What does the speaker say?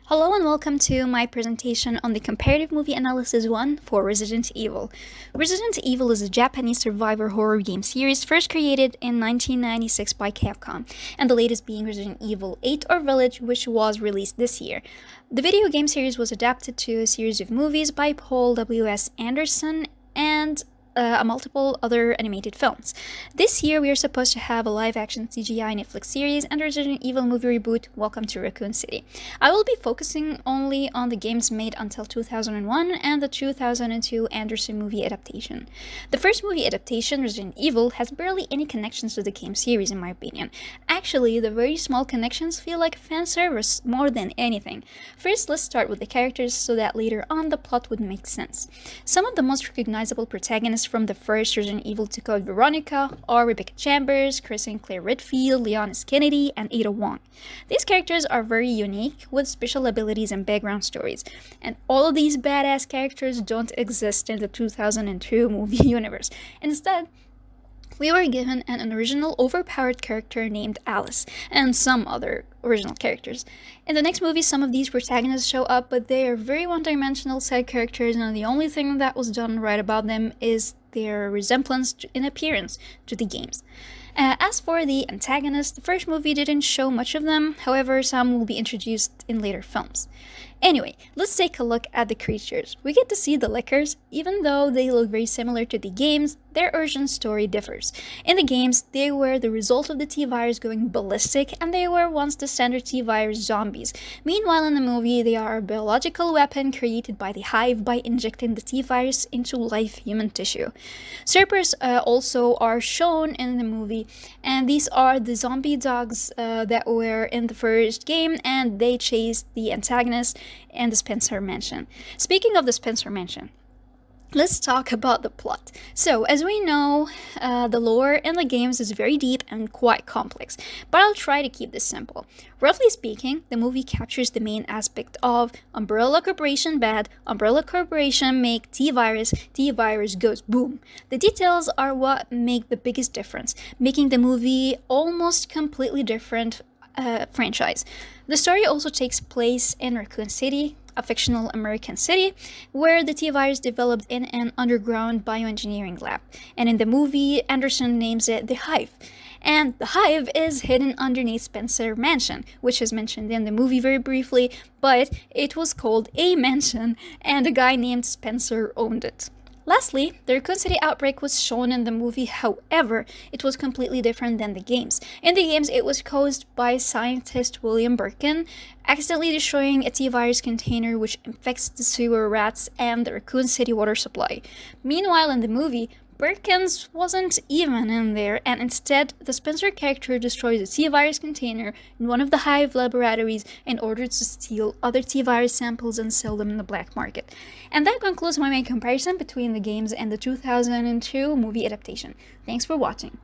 Hello and welcome to my presentation on the Comparative Movie Analysis 1 for Resident Evil. Resident Evil is a Japanese survivor horror game series first created in 1996 by Capcom, and the latest being Resident Evil 8 or Village, which was released this year. The video game series was adapted to a series of movies by Paul W.S. Anderson and multiple other animated films. This year, we are supposed to have a live-action CGI Netflix series and Resident Evil movie reboot, Welcome to Raccoon City. I will be focusing only on the games made until 2001 and the 2002 Anderson movie adaptation. The first movie adaptation, Resident Evil, has barely any connections to the game series in my opinion. Actually, the very small connections feel like fan service more than anything. First, let's start with the characters so that later on the plot would make sense. Some of the most recognizable protagonists from the first Resident Evil to Code Veronica are Rebecca Chambers, Chris and Claire Redfield, Leon S. Kennedy, and Ada Wong. These characters are very unique with special abilities and background stories, and all of these badass characters don't exist in the 2002 movie universe. Instead, we were given an original overpowered character named Alice, and some other original characters. In the next movie, some of these protagonists show up, but they are very one-dimensional side characters, and the only thing that was done right about them is their resemblance in appearance to the games. As for the antagonists, the first movie didn't show much of them, however, some will be introduced in later films. Anyway, let's take a look at the creatures. We get to see the Lickers. Even though they look very similar to the games, their origin story differs. In the games, they were the result of the T-virus going ballistic, and they were once the standard T-virus zombies. Meanwhile, in the movie, they are a biological weapon created by the Hive by injecting the T-virus into live human tissue. Serpers also are shown in the movie, and these are the zombie dogs that were in the first game, and they chased the antagonist and the Spencer Mansion. Speaking of the Spencer Mansion, let's talk about the plot. So, as we know, the lore in the games is very deep and quite complex, but I'll try to keep this simple. Roughly speaking, the movie captures the main aspect of Umbrella Corporation bad, Umbrella Corporation make T-virus, T-virus goes boom. The details are what make the biggest difference, making the movie almost completely different franchise. The story also takes place in Raccoon City, a fictional American city, where the T-virus developed in an underground bioengineering lab. And in the movie, Anderson names it the Hive. And the Hive is hidden underneath Spencer Mansion, which is mentioned in the movie very briefly, but it was called a mansion, and a guy named Spencer owned it. Lastly, the Raccoon City outbreak was shown in the movie, however, it was completely different than the games. In the games, it was caused by scientist William Birkin accidentally destroying a T-virus container which infects the sewer rats and the Raccoon City water supply. Meanwhile, in the movie, Birkins wasn't even in there, and instead, the Spencer character destroys a T-virus container in one of the Hive laboratories in order to steal other T-virus samples and sell them in the black market. And that concludes my main comparison between the games and the 2002 movie adaptation. Thanks for watching.